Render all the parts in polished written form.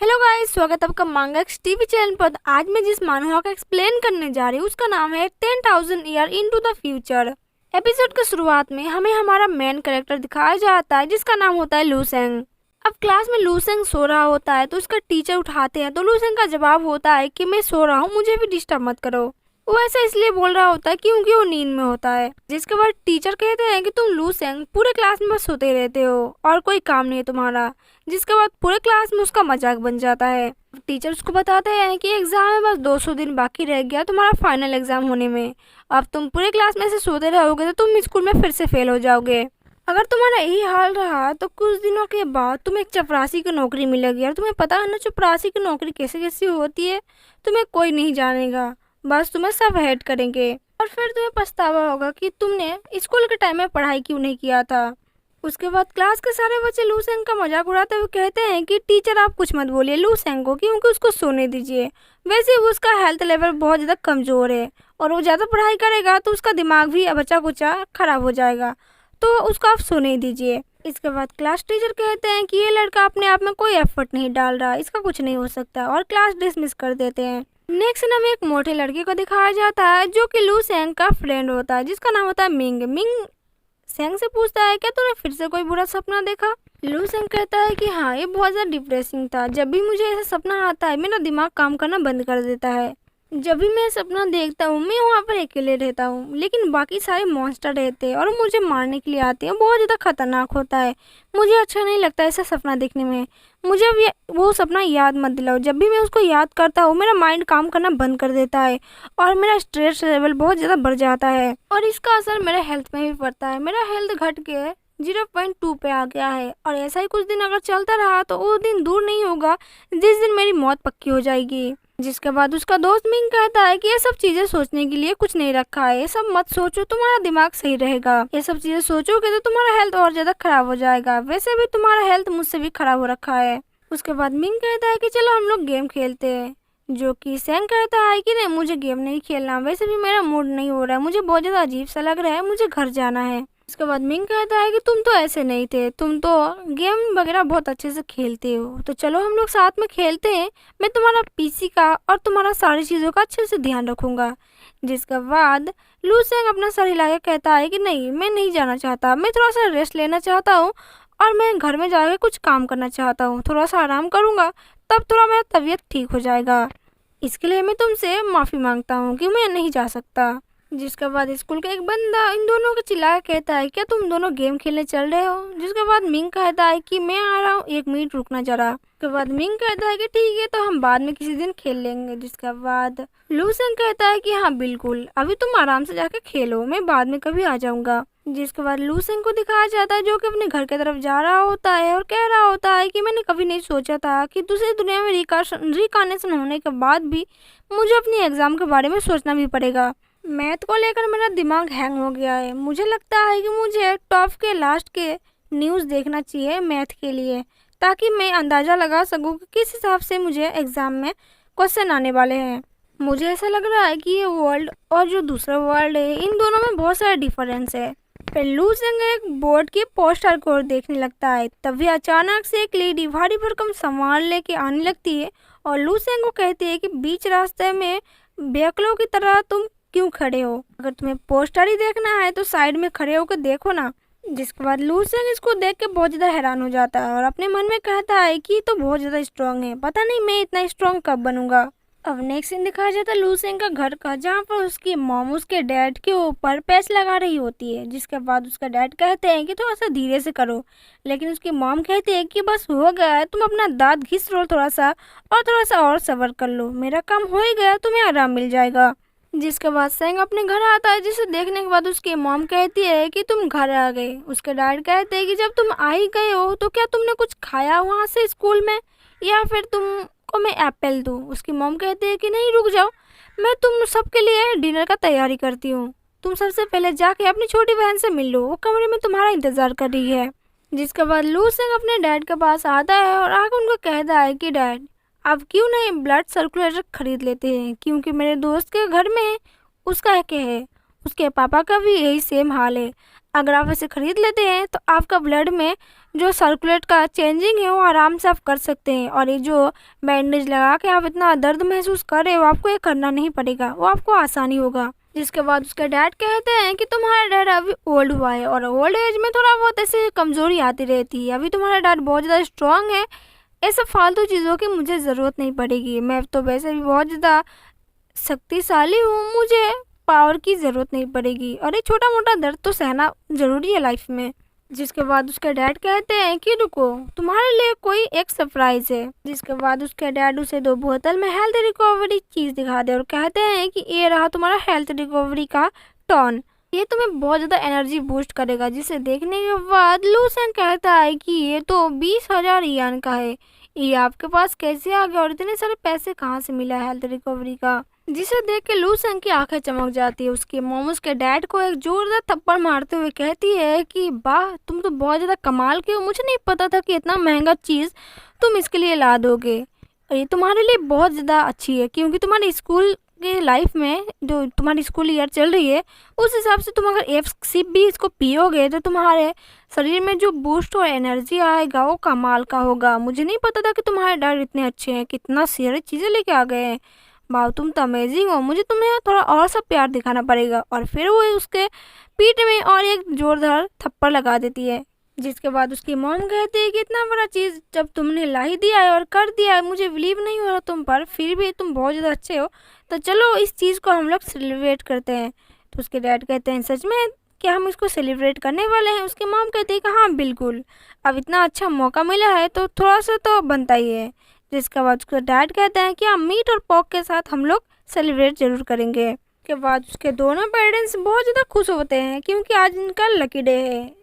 Hello guys, स्वागत है आपका मांगा एक्स टीवी चैनल पर। आज मैं जिस मानवा का एक्सप्लेन करने जा रही हूँ उसका नाम है 10,000 year into the future. Episode की शुरुआत में हमें हमारा मेन कैरेक्टर दिखाया जाता है जिसका नाम होता है लूसेंग। अब क्लास में लूसेंग सो रहा होता है तो उसका टीचर उठाते हैं तो लूसेंग का जवाब होता है कि मैं सो रहा हूँ, मुझे भी डिस्टर्ब मत करो। वो ऐसा इसलिए बोल रहा होता है क्योंकि वो नींद में होता है। जिसके बाद टीचर कहते हैं कि तुम लूसेंग पूरे क्लास में बस सोते रहते हो और कोई काम नहीं है तुम्हारा। जिसके बाद पूरे क्लास में उसका मजाक बन जाता है। टीचर उसको बताते हैं कि एग्जाम में बस 200 दिन बाकी रह गया तुम्हारा फाइनल एग्जाम होने में। अब तुम पूरे क्लास में से सोते रहोगे तो तुम स्कूल में फिर से फेल हो जाओगे। अगर तुम्हारा यही हाल रहा तो कुछ दिनों के बाद तुम्हें एक चपरासी की नौकरी मिलेगी और तुम्हें पता है ना चपरासी की नौकरी कैसे कैसी होती है। तुम्हें कोई नहीं जानेगा, बस तुम्हें सब हेट करेंगे और फिर तुम्हें पछतावा होगा कि तुमने स्कूल के टाइम में पढ़ाई क्यों नहीं किया था। उसके बाद क्लास के सारे बच्चे लूसेंग का मजाक उड़ाते हुए कहते हैं कि टीचर आप कुछ मत बोलिए लूसेंग को, क्योंकि उसको सोने दीजिए। वैसे भी उसका हेल्थ लेवल बहुत ज़्यादा कमज़ोर है और वो ज़्यादा पढ़ाई करेगा तो उसका दिमाग भी बच्चा कुचा खराब हो जाएगा, तो उसको आप सोने दीजिए। इसके बाद क्लास टीचर कहते हैं कि ये लड़का अपने आप में कोई एफर्ट नहीं डाल रहा, इसका कुछ नहीं हो सकता, और क्लास डिसमिस कर देते हैं। नेक्स्ट हमें एक मोटे लड़के को दिखाया जाता है जो कि लू सेंग का फ्रेंड होता है जिसका नाम होता है मिंग। मिंग सेंग से पूछता है क्या तूने फिर से कोई बुरा सपना देखा। लू सेंग कहता है कि हाँ, ये बहुत ज़्यादा डिप्रेसिंग था। जब भी मुझे ऐसा सपना आता है मेरा दिमाग काम करना बंद कर देता है। जब भी मैं सपना देखता हूँ मैं वहाँ पर अकेले रहता हूँ, लेकिन बाकी सारे मॉन्स्टर रहते हैं और मुझे मारने के लिए आते हैं। बहुत ज़्यादा खतरनाक होता है, मुझे अच्छा नहीं लगता ऐसा सपना देखने में। मुझे अब वो सपना याद मत दिलाओ। जब भी मैं उसको याद करता हूँ मेरा माइंड काम करना बंद कर देता है और मेरा स्ट्रेस लेवल बहुत ज़्यादा बढ़ जाता है और इसका असर मेरे हेल्थ में भी पड़ता है। मेरा हेल्थ घट के 0.2 पे आ गया है और ऐसा ही कुछ दिन अगर चलता रहा तो वो दिन दूर नहीं होगा जिस दिन मेरी मौत पक्की हो जाएगी। जिसके बाद उसका दोस्त मिंग कहता है कि ये सब चीजें सोचने के लिए कुछ नहीं रखा है, ये सब मत सोचो, तुम्हारा दिमाग सही रहेगा। ये सब चीजें सोचोगे तो तुम्हारा हेल्थ और ज्यादा खराब हो जाएगा। वैसे भी तुम्हारा हेल्थ मुझसे भी खराब हो रखा है। उसके बाद मिंग कहता है कि चलो हम लोग गेम खेलते हैं, जो कि सेंग कहता है कि नहीं मुझे गेम नहीं खेलना, वैसे भी मेरा मूड नहीं हो रहा है, मुझे बहुत ज्यादा अजीब सा लग रहा है, मुझे घर जाना है। उसके बाद मिंग कहता है कि तुम तो ऐसे नहीं थे, तुम तो गेम वगैरह बहुत अच्छे से खेलते हो, तो चलो हम लोग साथ में खेलते हैं। मैं तुम्हारा पीसी का और तुम्हारा सारी चीज़ों का अच्छे से ध्यान रखूंगा। जिसके बाद लू सेंग अपना सर हिला के कहता है कि नहीं, मैं नहीं जाना चाहता, मैं थोड़ा सा रेस्ट लेना चाहता हूँ और मैं घर में जाकर कुछ काम करना चाहता हूँ, थोड़ा सा आराम करूँगा, तब थोड़ा मेरा तबीयत ठीक हो जाएगा। इसके लिए मैं तुमसे माफ़ी मांगता हूँ कि मैं नहीं जा सकता। जिसके बाद स्कूल का एक बंदा इन दोनों को चिल्ला के कहता है क्या तुम दोनों गेम खेलने चल रहे हो। जिसके बाद मिंग कहता है कि मैं आ रहा हूँ, 1 मिनट रुकना जरा। उसके बाद मिंग कहता है कि ठीक है, तो हम बाद में किसी दिन खेल लेंगे। जिसके बाद लूसेंग कहता है कि हाँ बिल्कुल, अभी तुम आराम से जाके खेलो, मैं बाद में कभी आ जाऊंगा। जिसके बाद लूसेंग को दिखाया जाता है जो कि अपने घर की तरफ जा रहा होता है और कह रहा होता है कि मैंने कभी नहीं सोचा था कि दूसरी दुनिया में रिकार्नेशन होने के बाद भी मुझे अपनी एग्जाम के बारे में सोचना भी पड़ेगा। मैथ को लेकर मेरा दिमाग हैंग हो गया है। मुझे लगता है कि मुझे टॉप के लास्ट के न्यूज़ देखना चाहिए मैथ के लिए, ताकि मैं अंदाज़ा लगा सकूं कि किस हिसाब से मुझे एग्ज़ाम में क्वेश्चन आने वाले हैं। मुझे ऐसा लग रहा है कि ये वर्ल्ड और जो दूसरा वर्ल्ड है इन दोनों में बहुत सारा डिफरेंस है। फिर लू सेंग एक बोर्ड के पोस्टर को देखने लगता है, तभी अचानक से एक लेडी भारी भरकम सामान लेके आने लगती है और लू सेंग को कहती है कि बीच रास्ते में बेवकूफ़ की तरह तुम क्यों खड़े हो, अगर तुम्हें पोस्टर ही देखना है तो साइड में खड़े होकर देखो ना। जिसके बाद लू सेंग इसको देख के बहुत ज़्यादा हैरान हो जाता है और अपने मन में कहता है कि तो बहुत ज़्यादा स्ट्रांग है, पता नहीं मैं इतना स्ट्रांग कब बनूंगा। अब नेक्स्ट सीन दिखाया जाता है लू सेंग का घर का, जहाँ पर उसकी मॉम उसके डैड के ऊपर पैच लगा रही होती है। जिसके बाद उसका डैड कहते हैं कि थोड़ा सा धीरे से करो, लेकिन उसकी मॉम कहती है कि बस हो गया है, तुम अपना दांत घिस लो थोड़ा सा और सब्र कर लो, मेरा काम हो ही गया, तुम्हें आराम मिल जाएगा। जिसके बाद सेंग अपने घर आता है, जिसे देखने के बाद उसकी मॉम कहती है कि तुम घर आ गए। उसके डैड कहते हैं कि जब तुम आ ही गए हो तो क्या तुमने कुछ खाया वहाँ से स्कूल में, या फिर तुमको मैं एप्पल दूँ। उसकी मॉम कहती है कि नहीं रुक जाओ, मैं तुम सबके लिए डिनर का तैयारी करती हूँ, तुम सबसे पहले जाके अपनी छोटी बहन से मिल लो, वो कमरे में तुम्हारा इंतज़ार कर रही है। जिसके बाद लू सेंग अपने डैड के पास आता है और आकर उनको कहता है कि डैड आप क्यों नहीं ब्लड सर्कुलेटर खरीद लेते हैं, क्योंकि मेरे दोस्त के घर में उसका एक है, उसके पापा का भी यही सेम हाल है, अगर आप इसे खरीद लेते हैं तो आपका ब्लड में जो सर्कुलेट का चेंजिंग है वो आराम से आप कर सकते हैं। और ये जो बैंडेज लगा के आप इतना दर्द महसूस कर रहे हो, आपको ये करना नहीं पड़ेगा, वो आपको आसानी होगा। जिसके बाद उसके डैड कहते हैं कि तुम्हारा डैड अभी ओल्ड हुआ है और ओल्ड एज में थोड़ा बहुत ऐसे कमजोरी आती रहती है। अभी तुम्हारा डैड बहुत ज़्यादा स्ट्रांग है, ऐसे फालतू चीज़ों की मुझे ज़रूरत नहीं पड़ेगी। मैं तो वैसे भी बहुत ज़्यादा शक्तिशाली हूँ, मुझे पावर की ज़रूरत नहीं पड़ेगी और ये छोटा मोटा दर्द तो सहना ज़रूरी है लाइफ में। जिसके बाद उसके डैड कहते हैं कि रुको, तुम्हारे लिए कोई एक सरप्राइज है। जिसके बाद उसके डैड उसे 2 बोतल में हेल्थ रिकवरी चीज़ दिखा दे और कहते हैं कि ये रहा तुम्हारा हेल्थ रिकवरी का टॉन, ये तुम्हें बहुत ज़्यादा एनर्जी बूस्ट करेगा। जिसे देखने के बाद लूसेंग कहता है कि ये तो 20,000 यान का है, ये आपके पास कैसे आ गया और इतने सारे पैसे कहाँ से मिला हेल्थ रिकवरी का। जिसे देख के लूसेंग की आंखें चमक जाती है। उसकी मॉम उसके डैड को एक जोरदार थप्पड़ मारते हुए कहती है कि वाह, तुम तो बहुत ज़्यादा कमाल के हो, मुझे नहीं पता था कि इतना महंगा चीज़ तुम इसके लिए ला दोगे। और ये तुम्हारे लिए बहुत ज़्यादा अच्छी है क्योंकि तुम्हारे स्कूल के लाइफ में जो तुम्हारी स्कूल ईयर चल रही है उस हिसाब से तुम अगर एक सिप भी इसको पियोगे तो तुम्हारे शरीर में जो बूस्ट और एनर्जी आएगा वो कमाल का होगा। मुझे नहीं पता था कि तुम्हारे डैड इतने अच्छे हैं, कितना सारी चीज़ें लेके आ गए हैं। वाह, तुम तो अमेजिंग हो, मुझे तुम्हें थोड़ा और सा प्यार दिखाना पड़ेगा। और फिर वो उसके पीठ में और एक जोरदार थप्पड़ लगा देती है। जिसके बाद उसकी मॉम कहती है कि इतना बड़ा चीज़ जब तुमने ला ही दिया है और कर दिया है, मुझे बिलीव नहीं हो रहा तुम पर, फिर भी तुम बहुत ज़्यादा अच्छे हो, तो चलो इस चीज़ को हम लोग सेलिब्रेट करते हैं। तो उसके डैड कहते हैं सच में क्या हम इसको सेलिब्रेट करने वाले हैं। उसकी मॉम कहती है कि हाँ बिल्कुल, अब इतना अच्छा मौका मिला है तो थोड़ा सा तो बनता ही है। जिसके बाद उसके डैड कहते हैं कि हाँ, मीट और पोर्क के साथ हम लोग सेलिब्रेट जरूर करेंगे। के बाद उसके दोनों पेरेंट्स बहुत ज़्यादा खुश होते हैं क्योंकि आज इनका लकी डे है।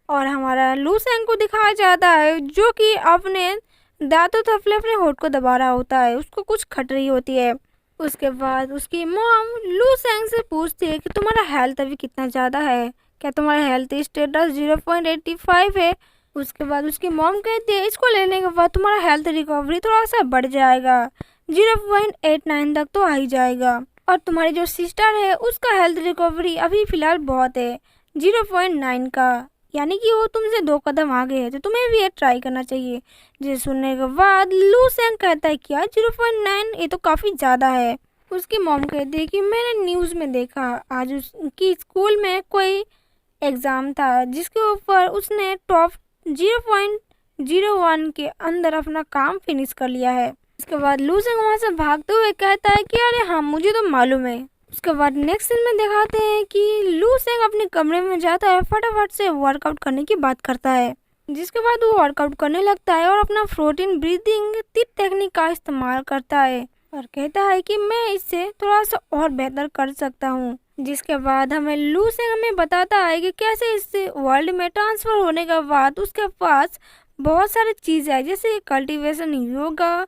और हमारा लूसेंग को दिखाया जाता है जो कि अपने दांतों तफले अपने होठ को दबा रहा होता है, उसको कुछ खट रही होती है। उसके बाद उसकी मॉम लूसेंग से पूछती है कि तुम्हारा हेल्थ अभी कितना ज़्यादा है, क्या तुम्हारा हेल्थ स्टेटस 0.85 है। उसके बाद उसकी मॉम कहती है इसको लेने के बाद तुम्हारा हेल्थ रिकवरी थोड़ा सा बढ़ जाएगा, 0.89 तक तो आ ही जाएगा। और तुम्हारी जो सिस्टर है उसका हेल्थ रिकवरी अभी फ़िलहाल बहुत है, 0.9 का, यानी कि वो तुमसे 2 कदम आगे है, तो तुम्हें भी ये ट्राई करना चाहिए। जिसे सुनने के बाद लूसेंग कहता है क्या 0.9, ये तो काफ़ी ज़्यादा है। उसकी मॉम कहती है कि मैंने न्यूज़ में देखा आज उसकी स्कूल में कोई एग्ज़ाम था जिसके ऊपर उसने टॉप 0.01 के अंदर अपना काम फिनिश कर लिया है। इसके बाद लूसेंग वहाँ से भागते हुए कहता है कि अरे हाँ, मुझे तो मालूम है। उसके बाद नेक्स्ट सीन में दिखाते हैं कि लूसेंग अपने कमरे में जाता है, फटाफट से वर्कआउट करने की बात करता है। जिसके बाद वो वर्कआउट करने लगता है और अपना प्रोटीन ब्रीदिंग टेक्निक का इस्तेमाल करता है और कहता है कि मैं इससे थोड़ा सा और बेहतर कर सकता हूँ। जिसके बाद लूसेंग हमें बताता है कि कैसे इससे वर्ल्ड में ट्रांसफ़र होने के बाद उसके पास बहुत सारी चीज़ें है, जैसे कल्टीवेशन, योगा,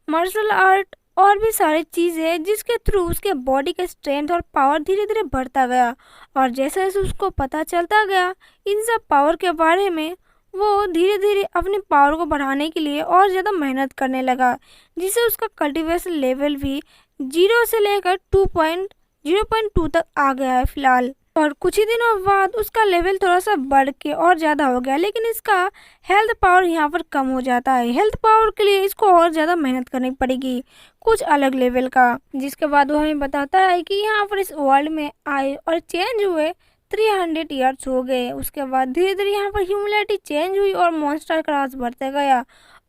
मार्शल आर्ट और भी सारी चीज़ें, जिसके थ्रू उसके बॉडी का स्ट्रेंथ और पावर धीरे धीरे बढ़ता गया। और जैसे जैसे उसको पता चलता गया इन सब पावर के बारे में, वो धीरे धीरे अपनी पावर को बढ़ाने के लिए और ज़्यादा मेहनत करने लगा, जिससे उसका कल्टीवेशन लेवल भी 0 से लेकर 0.2 तक आ गया है फ़िलहाल। और कुछ ही दिनों बाद उसका लेवल थोड़ा सा बढ़ के और ज़्यादा हो गया, लेकिन इसका हेल्थ पावर यहाँ पर कम हो जाता है। हेल्थ पावर के लिए इसको और ज़्यादा मेहनत करनी पड़ेगी, कुछ अलग लेवल का। जिसके बाद वो हमें बताता है कि यहाँ पर इस वर्ल्ड में आए और चेंज हुए 300 ईयर्स हो गए। उसके बाद धीरे धीरे यहाँ पर ह्यूमैनिटी चेंज हुई और मॉन्स्टर का राज बढ़ता गया।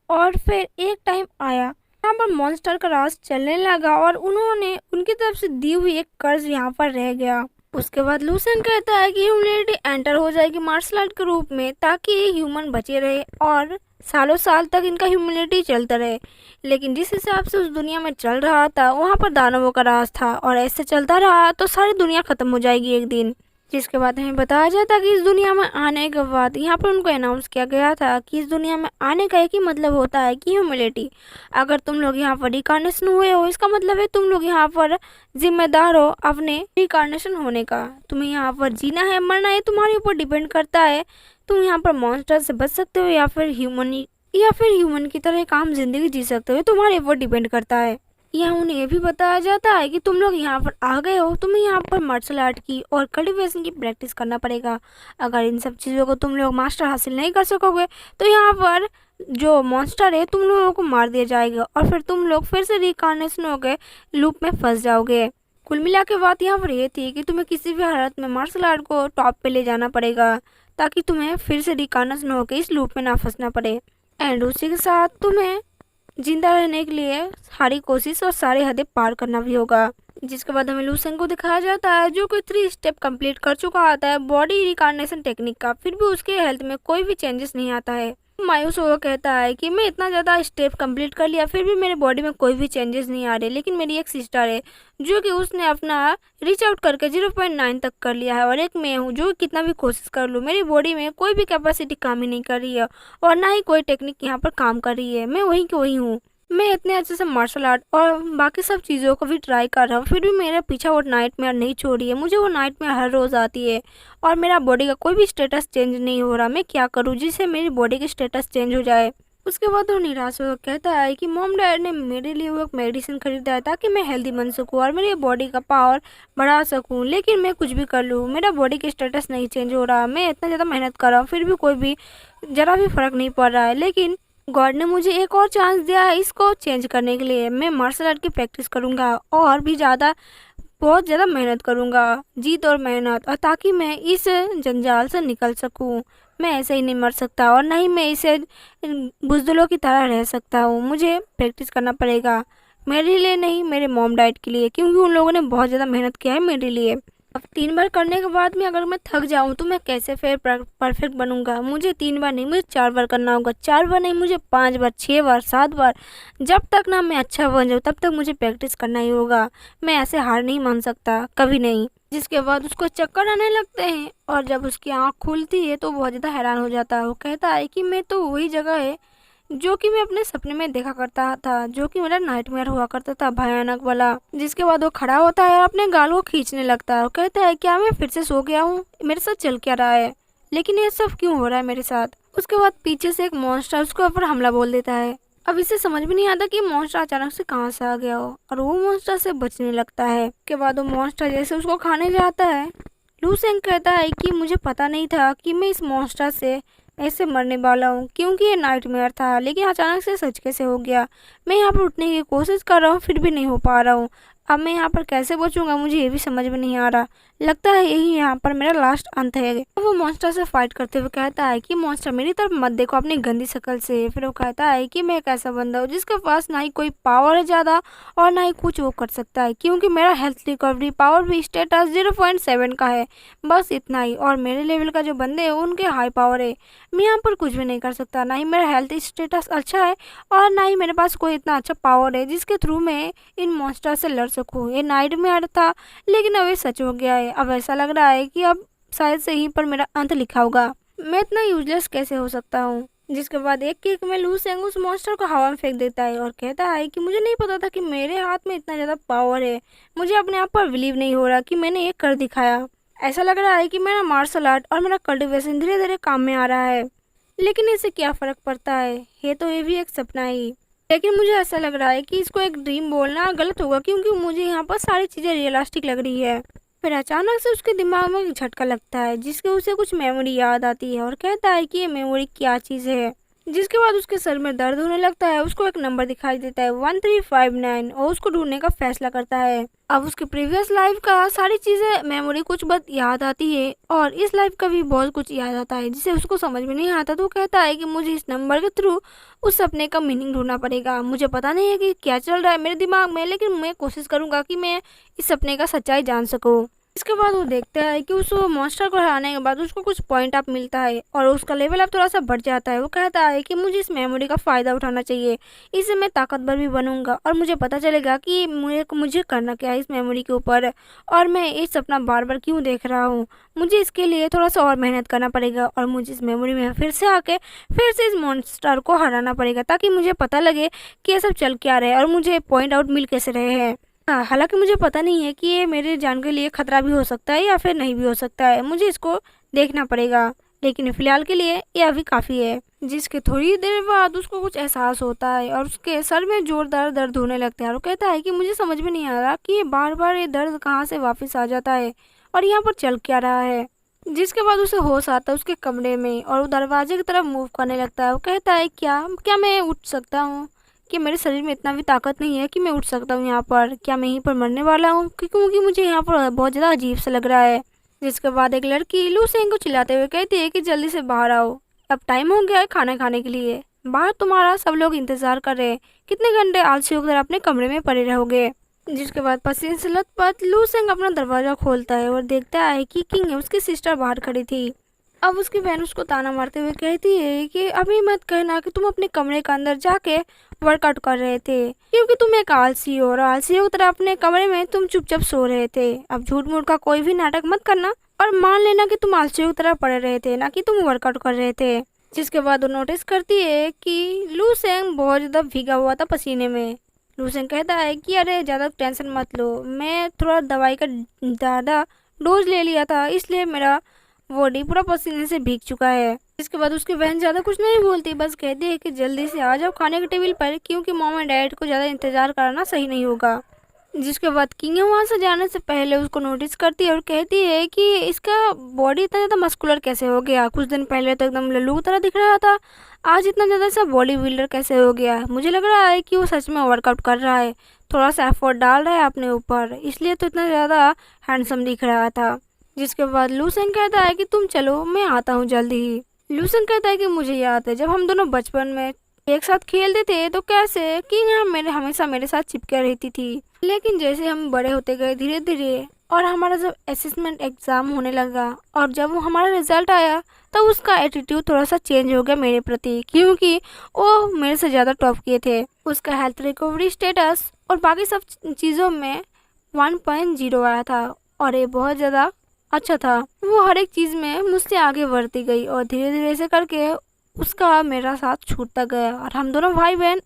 और फिर एक टाइम आया यहाँ पर मॉन्स्टर का राज चलने लगा और उन्होंने उनकी तरफ से दी हुई एक कर्ज यहाँ पर रह गया। उसके बाद लूसेंग कहता है कि ह्यूमैनिटी एंटर हो जाएगी मार्शल आर्ट के रूप में, ताकि ह्यूमन बचे रहे और सालों साल तक इनका ह्यूमैनिटी चलता रहे। लेकिन जिस हिसाब से उस दुनिया में चल रहा था वहाँ पर दानवों का राज था और ऐसे चलता रहा तो सारी दुनिया ख़त्म हो जाएगी एक दिन। जिसके बाद हमें बताया जाता कि इस दुनिया में आने के बाद यहाँ पर उनको अनाउंस किया गया था कि इस दुनिया में आने का एक ही मतलब होता है कि ह्यूमैनिटी। अगर तुम लोग यहाँ पर रिकार्नेशन हुए हो, इसका मतलब है तुम लोग यहाँ पर जिम्मेदार हो अपने रिकार्नेशन होने का। तुम्हें यहाँ पर जीना है मरना है तुम्हारे ऊपर डिपेंड करता है। तुम यहाँ पर मॉन्स्टर से बच सकते हो या फिर ह्यूमन की तरह एक आम जिंदगी जी सकते हो, तुम्हारे ऊपर डिपेंड करता है। यहाँ उन्हें ये भी बताया जाता है कि तुम लोग यहाँ पर आ गए हो, तुम्हें यहाँ पर मार्शल आर्ट की और कल्टीवेशन की प्रैक्टिस करना पड़ेगा। अगर इन सब चीज़ों को तुम लोग मास्टर हासिल नहीं कर सकोगे तो यहाँ पर जो मॉन्स्टर है तुम लोगों को मार दिया जाएगा और फिर तुम लोग फिर से रिकार्नेशन हो गए लूप में फंस जाओगे। कुल मिला के बात यहाँ पर ये थी कि तुम्हें किसी भी हालत में मार्शल आर्ट को टॉप पे ले जाना पड़ेगा ताकि तुम्हें फिर से रिकार्नेशन होकर इस लूप में ना फंसना पड़े। एंड उसी के साथ तुम्हें जिंदा रहने के लिए सारी कोशिश और सारी हदें पार करना भी होगा। जिसके बाद हमें लूसेंग को दिखाया जाता है जो कि 3 स्टेप कंप्लीट कर चुका आता है बॉडी रिकार्नेशन टेक्निक का, फिर भी उसके हेल्थ में कोई भी चेंजेस नहीं आता है। मायूस होकर कहता है कि मैं इतना ज़्यादा स्टेप कंप्लीट कर लिया फिर भी मेरे बॉडी में कोई भी चेंजेस नहीं आ रहे, लेकिन मेरी एक सिस्टर है जो कि उसने अपना रीच आउट करके 0.9 तक कर लिया है और एक मैं हूँ जो कितना भी कोशिश कर लूँ मेरी बॉडी में कोई भी कैपेसिटी काम ही नहीं कर रही है और ना ही कोई टेक्निक यहाँ पर काम कर रही है। मैं वहीं की वहीं हूँ। मैं इतने अच्छे से मार्शल आर्ट और बाकी सब चीज़ों को भी ट्राई कर रहा हूँ फिर भी मेरा पीछा वो नाइटमेयर नहीं छोड़ी है। मुझे वो नाइटमेयर हर रोज़ आती है और मेरा बॉडी का कोई भी स्टेटस चेंज नहीं हो रहा। मैं क्या करूँ जिससे मेरी बॉडी की स्टेटस चेंज हो जाए। उसके बाद वो निराश होकर कहता है कि मॉम डैड ने मेरे लिए वो एक मेडिसिन खरीदा है ताकि मैं हेल्दी बन सकूँ और मेरी बॉडी का पावर बढ़ा सकूँ, लेकिन मैं कुछ भी कर लूँ मेरा बॉडी की स्टेटस नहीं चेंज हो रहा। मैं इतना ज़्यादा मेहनत कर रहा हूँ फिर भी कोई भी ज़रा भी फ़र्क नहीं पड़ रहा है, लेकिन गॉड ने मुझे एक और चांस दिया है इसको चेंज करने के लिए। मैं मार्शल आर्ट की प्रैक्टिस करूँगा और भी बहुत ज़्यादा मेहनत करूँगा, जीत और मेहनत, और ताकि मैं इस जंजाल से निकल सकूँ। मैं ऐसे ही नहीं मर सकता और ना ही मैं इसे बुज़दिलों की तरह रह सकता हूँ। मुझे प्रैक्टिस करना पड़ेगा, मेरे लिए नहीं मेरे मॉम डैड के लिए, क्योंकि उन लोगों ने बहुत ज़्यादा मेहनत किया है मेरे लिए। अब 3 बार करने के बाद में अगर मैं थक जाऊं तो मैं कैसे फिर परफेक्ट बनूंगा। मुझे 3 बार नहीं मुझे 4 बार करना होगा, 4 बार नहीं मुझे 5 बार, 6 बार, 7 बार, जब तक ना मैं अच्छा बन जाऊँ तब तक मुझे प्रैक्टिस करना ही होगा। मैं ऐसे हार नहीं मान सकता कभी नहीं। जिसके बाद उसको चक्कर आने लगते हैं और जब उसकी आँख खुलती है तो बहुत ज़्यादा हैरान हो जाता है। वो कहता है कि मैं तो वही जगह है जो कि मैं अपने सपने में देखा करता था, जो कि मेरा नाइटमेयर हुआ करता था भयानक वाला। जिसके बाद वो खड़ा होता है और अपने गाल को खींचने लगता है और कहता है क्या मैं फिर से सो गया हूँ, मेरे साथ चल क्या रहा है, लेकिन ये सब क्यों हो रहा है मेरे साथ। उसके बाद पीछे से एक मॉन्स्टर उसके ऊपर हमला बोल देता है। अब इसे समझ में नहीं आता कि मॉन्स्टर अचानक से कहाँ से आ गया हो और वो मॉन्स्टर से बचने लगता है। उसके बाद वो मॉन्स्टर जैसे उसको खाने जाता है, लू सेंग कहता है कि मुझे पता नहीं था कि मैं इस मॉन्स्टर से ऐसे मरने वाला हूँ, क्योंकि ये नाइटमेयर था, लेकिन अचानक से सच कैसे हो गया। मैं यहाँ पर उठने की कोशिश कर रहा हूँ फिर भी नहीं हो पा रहा हूँ। अब मैं यहाँ पर कैसे बचूंगा मुझे ये भी समझ में नहीं आ रहा। लगता है यही यहाँ पर मेरा लास्ट अंत है। वो मॉन्स्टर से फाइट करते हुए कहता है कि मॉन्स्टर मेरी तरफ मत देखो अपनी गंदी शक्ल से। फिर वो कहता है कि मैं एक ऐसा बंदा हूँ जिसके पास ना ही कोई पावर है ज़्यादा और ना ही कुछ वो कर सकता है, क्योंकि मेरा हेल्थ रिकवरी पावर भी स्टेटस 0.7 का है, बस इतना ही। और मेरे लेवल का जो बंदे हैं उनके हाई पावर है। मैं यहाँ पर कुछ भी नहीं कर सकता, ना ही मेरा हेल्थ स्टेटस अच्छा है और ना ही मेरे पास कोई इतना अच्छा पावर है जिसके थ्रू मैं इन मॉन्स्टर से लड़ सकूँ। ये नाइटमेयर था लेकिन अब ये सच हो गया है। अब ऐसा लग रहा है कि अब शायद से यहीं पर मेरा अंत लिखा होगा। मैं इतना यूजलेस कैसे हो सकता हूँ। जिसके बाद एक किक में लू सेंग उस मॉन्स्टर को हवा में फेंक देता है और कहता है कि मुझे नहीं पता था कि मेरे हाथ में इतना ज़्यादा पावर है। मुझे अपने आप पर बिलीव नहीं हो रहा कि मैंने ये कर दिखाया। ऐसा लग रहा है कि मेरा मार्शल आर्ट और मेरा कल्टिवेशन धीरे धीरे काम में आ रहा है, लेकिन इससे क्या फ़र्क पड़ता है, ये भी एक सपना ही। लेकिन मुझे ऐसा लग रहा है कि इसको एक ड्रीम बोलना गलत होगा, क्योंकि मुझे यहाँ पर सारी चीज़ें रियलिस्टिक लग रही है। फिर अचानक से उसके दिमाग में एक झटका लगता है जिसके उसे कुछ मेमोरी याद आती है और कहता है कि ये मेमोरी क्या चीज़ है। जिसके बाद उसके सर में दर्द होने लगता है। उसको एक नंबर दिखाई देता है 1359 और उसको ढूंढने का फैसला करता है। अब उसके प्रीवियस लाइफ का सारी चीज़ें मेमोरी कुछ बहुत याद आती है और इस लाइफ का भी बहुत कुछ याद आता है जिसे उसको समझ में नहीं आता। तो कहता है कि मुझे इस नंबर के थ्रू उस सपने का मीनिंग ढूंढना पड़ेगा। मुझे पता नहीं है कि क्या चल रहा है मेरे दिमाग में, लेकिन मैं कोशिश करूँगा कि मैं इस सपने का सच्चाई जान सकूँ। इसके बाद वो देखता है कि उस मॉन्स्टर को हराने के बाद उसको कुछ पॉइंट अप मिलता है और उसका लेवल अप थोड़ा सा बढ़ जाता है। वो कहता है कि मुझे इस मेमोरी का फ़ायदा उठाना चाहिए, इससे मैं ताकतवर भी बनूंगा और मुझे पता चलेगा कि मुझे करना क्या है इस मेमोरी के ऊपर और मैं ये सपना बार बार क्यों देख रहा हूँ। मुझे इसके लिए थोड़ा सा और मेहनत करना पड़ेगा और मुझे इस मेमोरी में फिर से आके फिर से इस मॉन्स्टर को हराना पड़ेगा, ताकि मुझे पता लगे कि ये सब चल क्या रहे और मुझे पॉइंट आउट मिल कैसे रहे हैं। हालांकि मुझे पता नहीं है कि ये मेरे जान के लिए खतरा भी हो सकता है या फिर नहीं भी हो सकता है, मुझे इसको देखना पड़ेगा। लेकिन फिलहाल के लिए ये अभी काफ़ी है। जिसके थोड़ी देर बाद उसको कुछ एहसास होता है और उसके सर में जोरदार दर्द होने लगता है और वो कहता है कि मुझे समझ में नहीं आ रहा कि ये बार बार ये दर्द कहाँ से वापस आ जाता है और यहाँ पर चल क्या रहा है। जिसके बाद उसे होश आता है उसके कमरे में और वो दरवाजे की तरफ मूव करने लगता है। वो कहता है क्या क्या मैं उठ सकता हूँ? कि मेरे शरीर में इतना भी ताकत नहीं है कि मैं उठ सकता हूँ यहाँ पर? क्या मैं यहीं पर मरने वाला हूँ? क्योंकि मुझे यहाँ पर बहुत ज़्यादा अजीब सा लग रहा है। जिसके बाद एक लड़की लू सेंग को चिल्लाते हुए कहती है कि जल्दी से बाहर आओ, अब टाइम हो गया है खाना खाने के लिए। बाहर तुम्हारा सब लोग इंतजार कर रहे हैं। कितने घंटे आलसियों की तरह अपने कमरे में पड़े रहोगे? जिसके बाद पसीने से लथपथ लू सेंग अपना दरवाजा खोलता है और देखता है कि किंग उसकी सिस्टर बाहर खड़ी थी। अब उसकी बहन उसको ताना मारते हुए कहती है कि अभी मत कहना कि तुम अपने कमरे के अंदर जाके वर्कआउट कर रहे थे, क्योंकि तुम एक आलसी हो और आलसियों की तरह अपने कमरे में तुम चुपचाप सो रहे थे। अब झूठ मूठ का कोई भी नाटक मत करना और मान लेना कि तुम आलसियों की तरह पड़े रहे थे, ना कि तुम वर्कआउट कर रहे थे। जिसके बाद वो नोटिस करती है कि लू सेंग बहुत ज़्यादा भीगा हुआ था पसीने में। लू सेंग कहता है कि अरे ज़्यादा टेंशन मत लो, मैं थोड़ा दवाई का ज़्यादा डोज ले लिया था, इसलिए मेरा बॉडी पूरा पसीने से भीग चुका है। इसके बाद उसकी बहन ज़्यादा कुछ नहीं बोलती, बस कहती है कि जल्दी से आ जाओ खाने के टेबल पर, क्योंकि मॉम एंड डैड को ज़्यादा इंतज़ार करना सही नहीं होगा। जिसके बाद किंग वहाँ से जाने से पहले उसको नोटिस करती है और कहती है कि इसका बॉडी इतना ज़्यादा मस्कुलर कैसे हो गया? कुछ दिन पहले तो एकदम लल्लू की तरह दिख रहा था, आज इतना ज़्यादा सा बॉडी बिल्डर कैसे हो गया? मुझे लग रहा है कि वो सच में वर्कआउट कर रहा है, थोड़ा सा एफर्ट डाल रहा है अपने ऊपर, इसलिए तो इतना ज़्यादा हैंडसम दिख रहा था। जिसके बाद लू सेंग कहता है कि तुम चलो, मैं आता हूँ जल्दी ही। लू सेंग कहता है कि मुझे याद है जब हम दोनों बचपन में एक साथ खेलते थे तो कैसे किंग हमेशा मेरे साथ चिपके रहती थी, लेकिन जैसे हम बड़े होते गए धीरे धीरे और हमारा जब असेसमेंट एग्ज़ाम होने लगा और जब वो हमारा रिजल्ट आया तब उसका एटीट्यूड थोड़ा सा चेंज हो गया मेरे प्रति, क्योंकि वो मेरे से ज़्यादा टॉप किए थे। उसका हेल्थ रिकवरी स्टेटस और बाकी सब चीज़ों में 1.0 आया था और ये बहुत ज़्यादा अच्छा था। वो हर एक चीज़ में मुझसे आगे बढ़ती गई और धीरे धीरे ऐसे करके उसका मेरा साथ छूटता गया और हम दोनों भाई बहन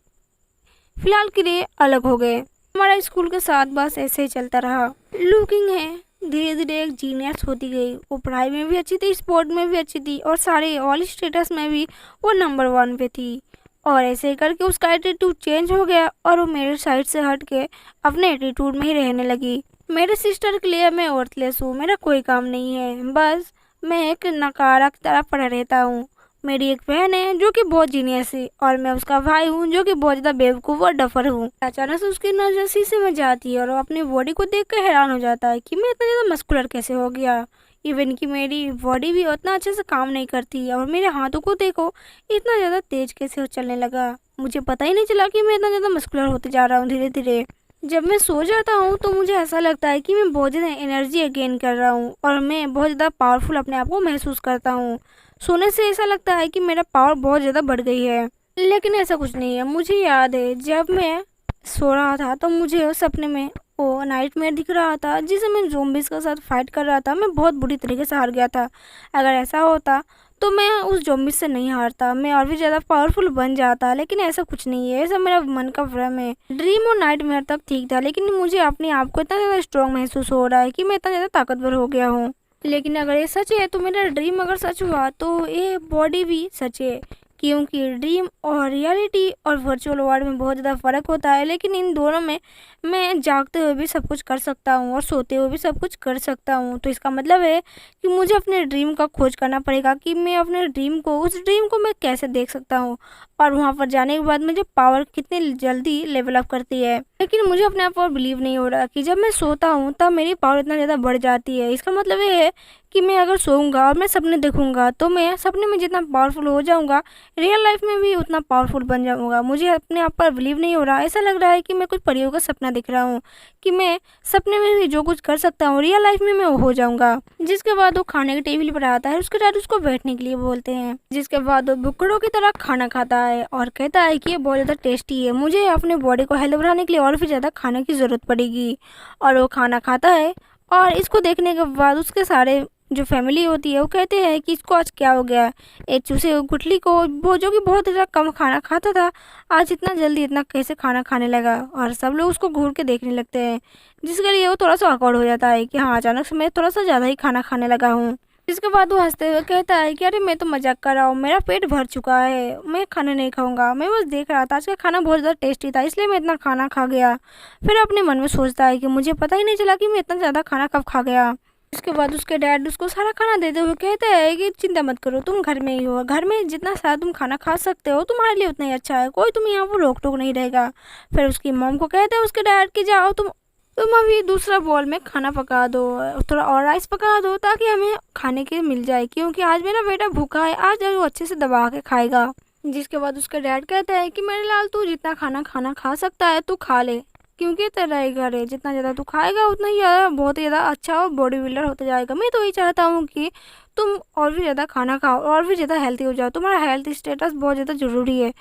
फिलहाल के लिए अलग हो गए। हमारा स्कूल के साथ बस ऐसे ही चलता रहा। लू किंग है धीरे धीरे एक जीनियस होती गई। वो पढ़ाई में भी अच्छी थी, स्पोर्ट में भी अच्छी थी और सारे ऑल स्टेटस में भी वो नंबर 1 पे थी। और ऐसे ही करके उसका एटीट्यूड चेंज हो गया और वो मेरे साइड से हट के अपने एटीट्यूड में ही रहने लगी। मेरे सिस्टर के लिए मैं वर्थलेस हूँ, मेरा कोई काम नहीं है, बस मैं एक नकारा की तरह पड़ा रहता हूँ। मेरी एक बहन है जो कि बहुत जीनियस है और मैं उसका भाई हूँ जो कि बहुत ज़्यादा बेवकूफ़ और डफर हूँ। अचानक से उसकी नज़र शीशे में जाती है और वो अपनी बॉडी को देख कर हैरान हो जाता है कि मैं इतना ज़्यादा मस्कुलर कैसे हो गया। इवन कि मेरी बॉडी भी उतना अच्छे से काम नहीं करती और मेरे हाथों को देखो इतना ज़्यादा तेज कैसे चलने लगा। मुझे पता ही नहीं चला कि मैं इतना ज़्यादा मस्कुलर होते जा रहा हूँ धीरे धीरे। जब मैं सो जाता हूँ तो मुझे ऐसा लगता है कि मैं बहुत ज़्यादा एनर्जी गेन कर रहा हूँ और मैं बहुत ज़्यादा पावरफुल अपने आप को महसूस करता हूँ। सोने से ऐसा लगता है कि मेरा पावर बहुत ज़्यादा बढ़ गई है, लेकिन ऐसा कुछ नहीं है। मुझे याद है जब मैं सो रहा था तो मुझे सपने में वो नाइटमेयर दिख रहा था जिसे मैं ज़ॉम्बीज़ के साथ फाइट कर रहा था। मैं बहुत बुरी तरीके से हार गया था। अगर ऐसा होता तो मैं उस ज़ॉम्बी से नहीं हारता, मैं और भी ज़्यादा पावरफुल बन जाता, लेकिन ऐसा कुछ नहीं है। ऐसा मेरा मन का भ्रम है। ड्रीम और नाइटमेयर तक ठीक था, लेकिन मुझे अपने आप को इतना ज़्यादा स्ट्रॉन्ग महसूस हो रहा है कि मैं इतना ज़्यादा ताकतवर हो गया हूँ। लेकिन अगर ये सच है तो मेरा ड्रीम अगर सच हुआ तो ये बॉडी भी सच है, क्योंकि ड्रीम और रियलिटी और वर्चुअल वर्ल्ड में बहुत ज़्यादा फ़र्क होता है। लेकिन इन दोनों में मैं जागते हुए भी सब कुछ कर सकता हूँ और सोते हुए भी सब कुछ कर सकता हूँ। तो इसका मतलब है कि मुझे अपने ड्रीम का खोज करना पड़ेगा कि मैं अपने उस ड्रीम को मैं कैसे देख सकता हूँ और वहाँ पर जाने के बाद मुझे पावर कितनी जल्दी लेवल अप करती है। लेकिन मुझे अपने आप पर बिलीव नहीं हो रहा कि जब मैं सोता हूँ तब मेरी पावर इतना ज़्यादा बढ़ जाती है। इसका मतलब ये है कि मैं अगर सोऊंगा और मैं सपने देखूंगा तो मैं सपने में जितना पावरफुल हो जाऊंगा रियल लाइफ में भी उतना पावरफुल बन जाऊंगा। मुझे अपने आप पर बिलीव नहीं हो रहा। ऐसा लग रहा है कि मैं कुछ परियों का सपना दिख रहा हूँ कि मैं सपने में भी जो कुछ कर सकता हूँ रियल लाइफ में मैं वो हो जाऊंगा। जिसके बाद वो खाने के टेबल पर आता है, उसके डैड उसको बैठने के लिए बोलते हैं। जिसके बाद वो बुकड़ों की तरह खाना खाता है और कहता है कि ये बहुत ज़्यादा टेस्टी है, मुझे अपने बॉडी को हेल्थ बढ़ाने के लिए और भी ज़्यादा खाने की ज़रूरत पड़ेगी। और वो खाना खाता है और इसको देखने के बाद उसके सारे जो फैमिली होती है वो कहते हैं कि इसको आज क्या हो गया। एक चूसे गुठली को वो जो कि बहुत ज़्यादा कम खाना खाता था आज इतना जल्दी इतना कैसे खाना खाने लगा, और सब लोग उसको घूर के देखने लगते हैं, जिसके लिए वो थोड़ा सा awkward हो जाता है कि हाँ अचानक से मैं थोड़ा सा ज़्यादा ही खाना खाने लगा हूँ। इसके बाद वो हंसते हुए कहता है कि अरे मैं तो मजाक कर रहा हूँ, मेरा पेट भर चुका है, मैं खाना नहीं खाऊंगा, मैं बस देख रहा था, आज का खाना बहुत ज़्यादा टेस्टी था इसलिए मैं इतना खाना खा गया। फिर अपने मन में सोचता है कि मुझे पता ही नहीं चला कि मैं इतना ज़्यादा खाना कब खा गया। इसके बाद उसके डैड उसको सारा खाना देते हुए कहते हैं कि चिंता मत करो, तुम घर में ही हो, घर में जितना सारा तुम खाना खा सकते हो तुम्हारे लिए उतना ही अच्छा है, कोई तुम यहाँ पर रोक टोक नहीं रहेगा। फिर उसकी मॉम को कहते हैं उसके डैड कि जाओ तुम अभी दूसरा बॉल में खाना पका दो, थोड़ा और राइस पका दो ताकि हमें खाने के मिल जाए, क्योंकि आज मेरा बेटा भूखा है, आज वो अच्छे से दबा के खाएगा। जिसके बाद उसका डैड कहता है कि मेरे लाल तू जितना खाना खाना खा सकता है तू खा ले, क्योंकि तेरा ही घर है, जितना ज़्यादा तू खाएगा उतना ही ज़्यादा बहुत ही ज़्यादा अच्छा और बॉडी बिल्डर होता जाएगा। मैं तो यही चाहता हूँ कि तुम और भी ज़्यादा खाना खाओ और भी ज़्यादा हेल्थी हो जाओ, तुम्हारा हेल्थ स्टेटस बहुत ज़्यादा ज़रूरी है,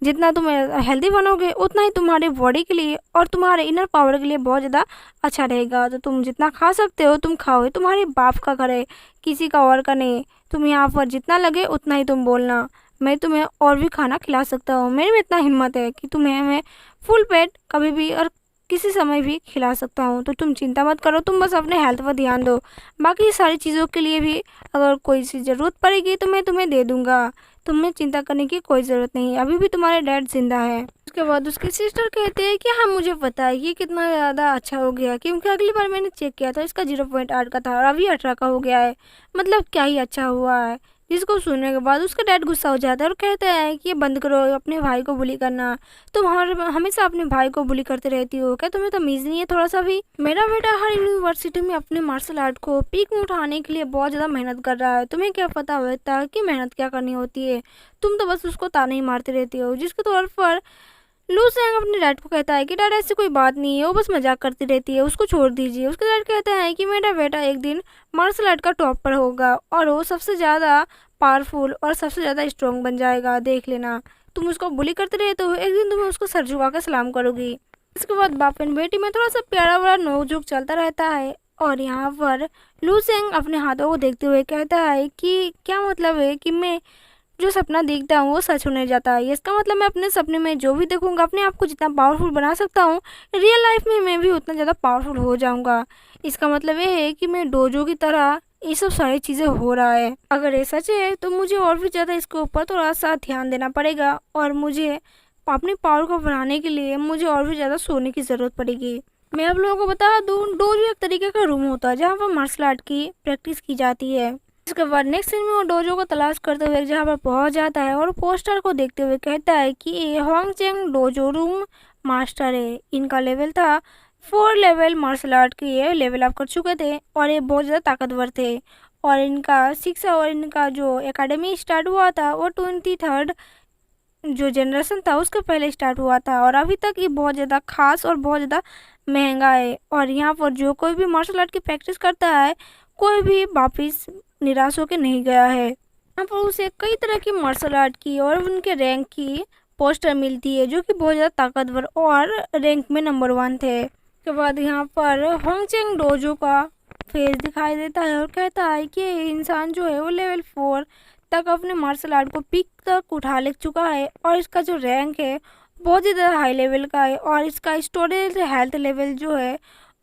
जितना तुम हेल्दी बनोगे उतना ही तुम्हारी बॉडी के लिए और तुम्हारे इनर पावर के लिए बहुत ज़्यादा अच्छा रहेगा। तो तुम जितना खा सकते हो तुम खाओ, ये तुम्हारे बाप का घर है, किसी का और का नहीं। तुम यहाँ पर जितना लगे उतना ही तुम बोलना, मैं तुम्हें और भी खाना खिला सकता हूँ, मेरे में इतना हिम्मत है कि तुम्हें मैं फुल पेट कभी भी और किसी समय भी खिला सकता हूँ। तो तुम चिंता मत करो, तुम बस अपने हेल्थ पर ध्यान दो, बाकी सारी चीज़ों के लिए भी अगर कोई सी ज़रूरत पड़ेगी तो मैं तुम्हें दे दूँगा, तुम्हें चिंता करने की कोई ज़रूरत नहीं, अभी भी तुम्हारे डैड जिंदा है। उसके बाद उसकी सिस्टर कहते हैं कि हाँ मुझे पता है ये कितना ज़्यादा अच्छा हो गया, क्योंकि अगली बार मैंने चेक किया था इसका 0.8 का था और अभी 18 का हो गया है, मतलब क्या ही अच्छा हुआ है। जिसको सुनने के बाद उसका डैड गुस्सा हो जाता है और कहता है कि ये बंद करो अपने भाई को बुली करना, तुम हमेशा अपने भाई को बुली करते रहती हो, क्या तुम्हें तमीज़ नहीं है थोड़ा सा भी। मेरा बेटा हर यूनिवर्सिटी में अपने मार्शल आर्ट को पीक में उठाने के लिए बहुत ज़्यादा मेहनत कर रहा है, तुम्हें क्या पता होता कि मेहनत क्या करनी होती है, तुम तो बस उसको ताने ही मारते रहती हो। जिसके तौर पर लू सेंग अपने डैड को कहता है कि डैड ऐसी कोई बात नहीं है, वो बस मजाक करती रहती है, उसको छोड़ दीजिए। उसके डैड कहता है कि मेरा बेटा एक दिन मार्शल आर्ट का टॉप पर होगा और वो सबसे ज़्यादा पावरफुल और सबसे ज़्यादा स्ट्रॉन्ग बन जाएगा, देख लेना। तुम उसको बुली करते रहते हो, एक दिन तुम्हें उसको सर झुका कर सलाम करोगी। इसके बाद बाप एंड बेटी में थोड़ा सा प्यारा वाला नोक-झोंक चलता रहता है और यहाँ पर लू सेंग अपने हाथों को देखते हुए कहता है कि क्या मतलब है कि मैं जो सपना देखता हूँ वो सच होने जाता है, इसका मतलब मैं अपने सपने में जो भी देखूंगा अपने आप को जितना पावरफुल बना सकता हूँ रियल लाइफ में मैं भी उतना ज़्यादा पावरफुल हो जाऊंगा। इसका मतलब ये है कि मैं डोजो की तरह ये सब सारी चीज़ें हो रहा है। अगर ये सच है तो मुझे और भी ज़्यादा इसके ऊपर थोड़ा सा ध्यान देना पड़ेगा और मुझे अपनी पावर को बढ़ाने के लिए मुझे और भी ज़्यादा सोने की ज़रूरत पड़ेगी। मैं आप लोगों को बता दूँ, डोजो एक तरीके का रूम होता है जहाँ पर मार्शल आर्ट की प्रैक्टिस की जाती है। इसके बाद नेक्स्ट सीन में वो डोजो को तलाश करते हुए एक जगह पर पहुंच जाता है और पोस्टर को देखते हुए कहता है कि ये Hong Cheng dojo room master है, इनका लेवल था 4 लेवल मार्शल आर्ट के ये लेवल अप कर चुके थे और ये बहुत ज़्यादा ताकतवर थे और इनका 6 और इनका जो एकेडमी स्टार्ट हुआ था वो 23rd जो जनरेशन था उसके पहले स्टार्ट हुआ था और अभी तक ये बहुत ज़्यादा खास और बहुत ज़्यादा महंगा है। और यहाँ पर जो कोई भी मार्शल आर्ट की प्रैक्टिस करता है कोई भी वापिस निराश होकर नहीं गया है। यहाँ पर उसे कई तरह की मार्शल आर्ट की और उनके रैंक की पोस्टर मिलती है जो कि बहुत ज़्यादा ताकतवर और रैंक में नंबर 1 थे। उसके बाद यहाँ पर होंग चेंग डोजो का फेस दिखाई देता है और कहता है कि ये इंसान जो है वो लेवल 4 तक अपने मार्शल आर्ट को पीक तक उठा ले चुका है और इसका जो रैंक है बहुत ही ज़्यादा हाई लेवल का है और इसका स्टोरेज हेल्थ लेवल जो है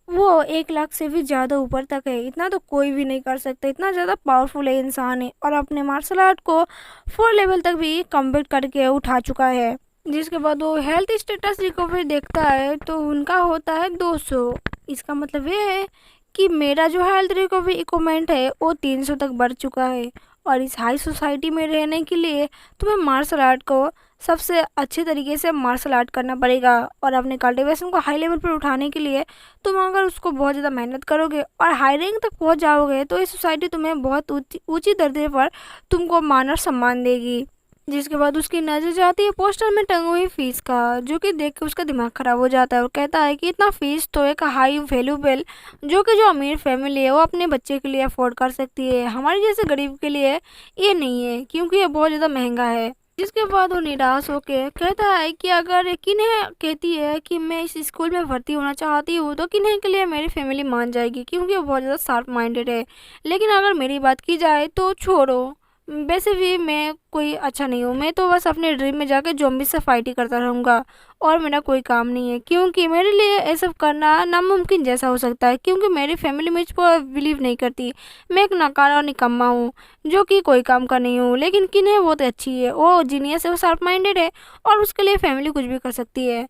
वो 1 लाख से भी ज़्यादा ऊपर तक है। इतना तो कोई भी नहीं कर सकता, इतना ज़्यादा पावरफुल है इंसान है और अपने मार्शल आर्ट को 4 लेवल तक भी कम्प्लीट करके उठा चुका है। जिसके बाद वो हेल्थ स्टेटस रिकवरी देखता है तो उनका होता है 200। इसका मतलब ये है कि मेरा जो हेल्थ रिकवरी इक्विपमेंट है वो 300 तक बढ़ चुका है और इस हाई सोसाइटी में रहने के लिए तुम्हें मार्शल आर्ट को सबसे अच्छे तरीके से मार्शल आर्ट करना पड़ेगा और अपने कल्टीवेशन को हाई लेवल पर उठाने के लिए तुम अगर उसको बहुत ज़्यादा मेहनत करोगे और हाई रैंक तक पहुंच जाओगे तो ये सोसाइटी तुम्हें बहुत ऊंची दर्जे पर तुमको मान और सम्मान देगी। जिसके बाद उसकी नज़र जाती है पोस्टर में टंगी हुई फीस का, जो कि देख के उसका दिमाग ख़राब हो जाता है और कहता है कि इतना फीस तो एक हाई वैल्यूबल जो कि जो अमीर फैमिली है वो अपने बच्चे के लिए अफोर्ड कर सकती है, हमारे जैसे गरीब के लिए ये नहीं है क्योंकि ये बहुत ज़्यादा महंगा है। जिसके बाद वो निराश होकर कहता है कि अगर किन्हें कहती है कि मैं इस स्कूल में भर्ती होना चाहती हूँ तो किन्हें के लिए मेरी फैमिली मान जाएगी क्योंकि वो बहुत ज़्यादा शार्प माइंडेड है, लेकिन अगर मेरी बात की जाए तो छोड़ो, वैसे भी मैं कोई अच्छा नहीं हूँ, मैं तो बस अपने ड्रीम में जाके ज़ॉम्बी से फाइट ही करता रहूँगा और मेरा कोई काम नहीं है, क्योंकि मेरे लिए ये सब करना नामुमकिन जैसा हो सकता है, क्योंकि मेरी फैमिली मुझ पर बिलीव नहीं करती। मैं एक नकारा और निकम्मा हूँ जो कि कोई काम का नहीं हूँ, लेकिन किन्हें बहुत अच्छी है, वो जीनियस है, वो शार्प माइंडेड है और उसके लिए फैमिली कुछ भी कर सकती है।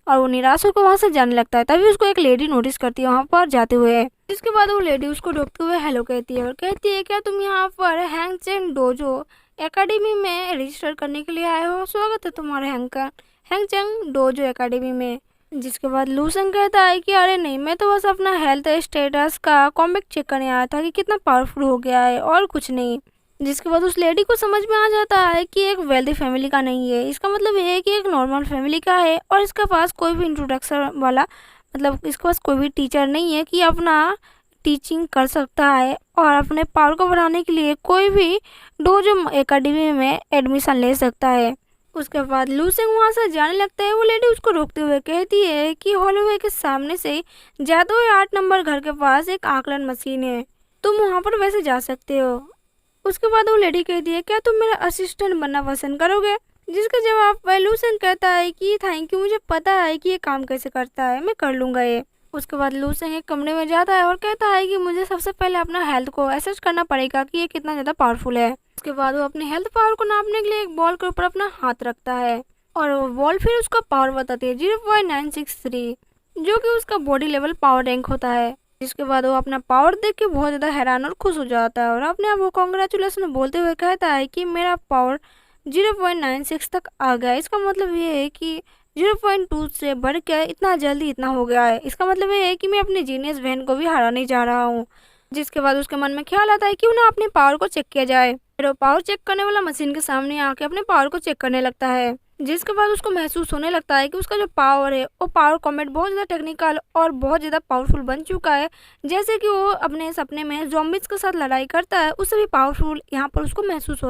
और वो निराश होकर वहाँ से जाने लगता है। तभी उसको एक लेडी नोटिस करती है वहाँ पर जाते हुए। जिसके बाद वो लेडी उसको रोकते हुए हेलो कहती है और कहती है, क्या तुम यहाँ पर हैंग चेंग डोजो एकेडमी में रजिस्टर करने के लिए आए हो? स्वागत है तुम्हारे हैंग चेंग डोजो एकेडमी में। जिसके बाद लूसेंग कहता है कि अरे नहीं, मैं तो बस अपना हेल्थ स्टेटस का कॉम्बैक चेक करने आया था कि कितना पावरफुल हो गया है और कुछ नहीं। जिसके बाद उस लेडी को समझ में आ जाता है कि एक वेल्दी फैमिली का नहीं है, इसका मतलब ये है कि एक नॉर्मल फैमिली का है और इसके पास कोई भी इंट्रोडक्शन वाला, मतलब इसके पास कोई भी टीचर नहीं है कि अपना टीचिंग कर सकता है और अपने पावर को बढ़ाने के लिए कोई भी डोजो एकेडमी में एडमिशन ले सकता है। उसके बाद लूसेंग वहाँ से जाने लगता है। वो लेडी उसको रोकते हुए कहती है कि हॉलोवे के सामने से जाते हुए 8 नंबर घर के पास एक आकलन मशीन है, तुम वहाँ पर वैसे जा सकते हो। उसके बाद वो लेडी कहती है, क्या तुम मेरा असिस्टेंट बनना पसंद करोगे? जिसका जवाब लूसेंट कहता है कि थैंक यू, मुझे पता है कि ये काम कैसे करता है, मैं कर लूँगा ये। उसके बाद लूसेंट एक कमरे में जाता है और कहता है कि मुझे सबसे पहले अपना हेल्थ को असेस करना पड़ेगा कि ये कितना ज़्यादा पावरफुल है। उसके बाद वो अपने हेल्थ पावर को नापने के लिए एक बॉल के ऊपर अपना हाथ रखता है और वो बॉल फिर उसका पावर बताती है 0.963, जो कि उसका बॉडी लेवल पावर रैंक होता है। जिसके बाद वो अपना पावर देख के बहुत ज़्यादा हैरान और खुश हो जाता है और अपने आप को कॉन्ग्रेचुलेसन बोलते हुए कहता है कि मेरा पावर 0.96 तक आ गया है। इसका मतलब ये है कि 0.2 से बढ़ के इतना जल्दी इतना हो गया है। इसका मतलब ये है कि मैं अपनी जीनियस बहन को भी हराने जा रहा हूँ। जिसके बाद उसके मन में ख्याल आता है कि उन्हें अपने पावर को चेक किया जाए। फिर वो पावर चेक करने वाला मशीन के सामने आके अपने पावर को चेक करने लगता है। जिसके बाद उसको महसूस होने लगता है कि उसका जो पावर है वो पावर कॉम्बैट बहुत ज़्यादा टेक्निकल और बहुत ज़्यादा पावरफुल बन चुका है। जैसे कि वो अपने सपने में ज़ॉम्बीज़ के साथ लड़ाई करता है, उससे भी पावरफुल यहाँ पर उसको महसूस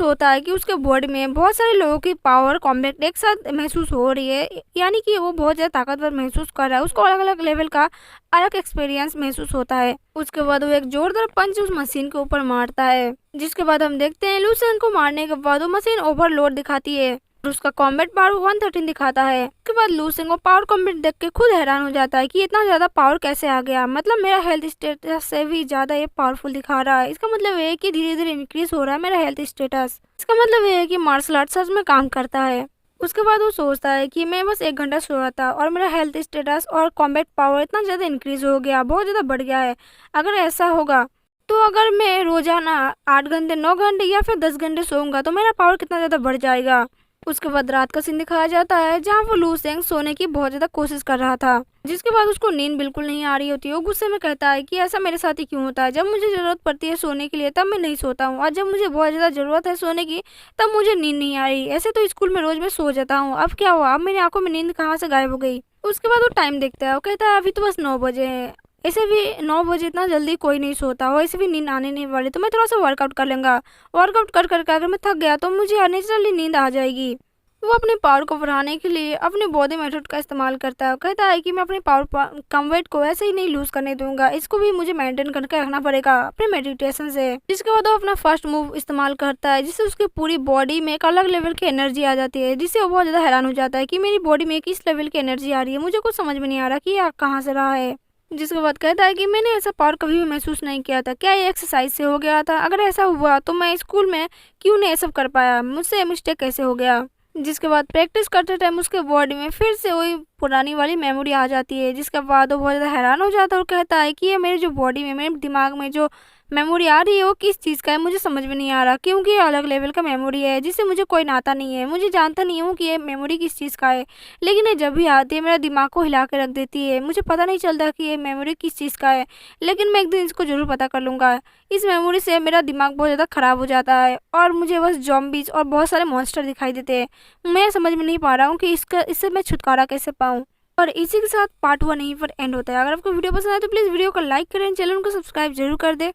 होता है कि उसके बॉडी में बहुत सारे लोगों की पावर कॉम्बैट एक साथ महसूस हो रही है, यानी कि वो बहुत ज़्यादा ताकतवर महसूस कर रहा है। उसको अलग अलग लेवल का अलग एक्सपीरियंस महसूस होता है। उसके बाद वो एक जोरदार पंच उस मशीन के ऊपर मारता है। जिसके बाद हम देखते हैं लूसेंट को मारने के बाद वो मशीन ओवरलोड दिखाती है और उसका कॉम्बैट पावर 113 दिखाता है। उसके बाद लूसेंट को पावर कॉम्बैट देख के खुद हैरान हो जाता है कि इतना ज़्यादा पावर कैसे आ गया, मतलब मेरा हेल्थ स्टेटस से भी ज़्यादा ये पावरफुल दिखा रहा है। इसका मतलब ये है कि धीरे धीरे इंक्रीज हो रहा है मेरा हेल्थ स्टेटस। इसका मतलब ये है कि मार्शल आर्ट सच में काम करता है। उसके बाद वो सोचता है कि मैं बस 1 घंटा सोया था और मेरा हेल्थ स्टेटस और कॉम्बैट पावर इतना ज़्यादा इंक्रीज हो गया, बहुत ज़्यादा बढ़ गया है। अगर ऐसा होगा तो अगर मैं रोजाना 8 घंटे 9 घंटे या फिर 10 घंटे सोऊंगा तो मेरा पावर कितना ज़्यादा बढ़ जाएगा। उसके बाद रात का सीन दिखाया जाता है जहाँ वो लूसेंग सोने की बहुत ज़्यादा कोशिश कर रहा था। जिसके बाद उसको नींद बिल्कुल नहीं आ रही होती है। वो गुस्से में कहता है कि ऐसा मेरे साथ ही क्यों होता है, जब मुझे ज़रूरत पड़ती है सोने के लिए तब मैं नहीं सोता हूँ और जब मुझे बहुत ज़्यादा ज़रूरत है सोने की तब मुझे नींद नहीं आ रही। ऐसे तो स्कूल में रोज़ मैं सो जाता हूँ, अब क्या हुआ, अब मेरी आंखों में नींद कहाँ से गायब हो गई। उसके बाद वो टाइम देखता है, वो कहता है अभी तो बस 9 बजे हैं, ऐसे भी 9 बजे इतना जल्दी कोई नहीं सोता, वैसे भी नींद आने नहीं वाली, तो मैं थोड़ा सा वर्कआउट कर लूँगा। वर्कआउट कर करके अगर मैं थक गया तो मुझे अननेचुरली नींद आ जाएगी। वो अपने पावर को बढ़ाने के लिए अपने बॉडी मेथड का इस्तेमाल करता है। कहता है कि मैं अपने पावर कम वेट को ऐसे ही नहीं लूज करने दूंगा, इसको भी मुझे मेंटेन करके रखना पड़ेगा अपने मेडिटेशन से। जिसके बाद वो अपना फर्स्ट मूव इस्तेमाल करता है जिससे उसकी पूरी बॉडी में एक अलग लेवल की एनर्जी आ जाती है, जिससे वो बहुत ज़्यादा हैरान हो जाता है कि मेरी बॉडी में किस लेवल की एनर्जी आ रही है, मुझे कुछ समझ में नहीं आ रहा कि ये कहाँ से रहा है। जिसके बाद कहता है कि मैंने ऐसा पावर कभी भी महसूस नहीं किया था, क्या ये एक्सरसाइज से हो गया था? अगर ऐसा हुआ तो मैं स्कूल में क्यों नहीं ये सब कर पाया, मुझसे मिस्टेक कैसे हो गया? जिसके बाद प्रैक्टिस करते टाइम उसके बॉडी में फिर से वही पुरानी वाली मेमोरी आ जाती है। जिसके बाद वो बहुत ज़्यादा हैरान हो जाता है और कहता है कि ये मेरे जो बॉडी में, मेरे दिमाग में जो मेमोरी आ रही है वो किस चीज़ का है, मुझे समझ में नहीं आ रहा, क्योंकि ये अलग लेवल का मेमोरी है जिससे मुझे कोई नाता नहीं है, मुझे जानता नहीं हूँ कि ये मेमोरी किस चीज़ का है, लेकिन ये जब भी आती है मेरा दिमाग को हिला के रख देती है, मुझे पता नहीं चलता कि ये मेमोरी किस चीज़ का है, लेकिन मैं एक दिन इसको ज़रूर पता कर लूँगा। इस मेमोरी से मेरा दिमाग बहुत ज़्यादा ख़राब हो जाता है और मुझे बस ज़ॉम्बीज़ और बहुत सारे मॉन्स्टर दिखाई देते हैं। मैं समझ में नहीं पा रहा हूँ कि इससे मैं छुटकारा कैसे पाऊँ। और इसी के साथ पार्ट 1 यहीं पर एंड होता है। अगर आपको वीडियो पसंद आए तो प्लीज़ वीडियो को लाइक करें, चैनल को सब्सक्राइब जरूर कर दें।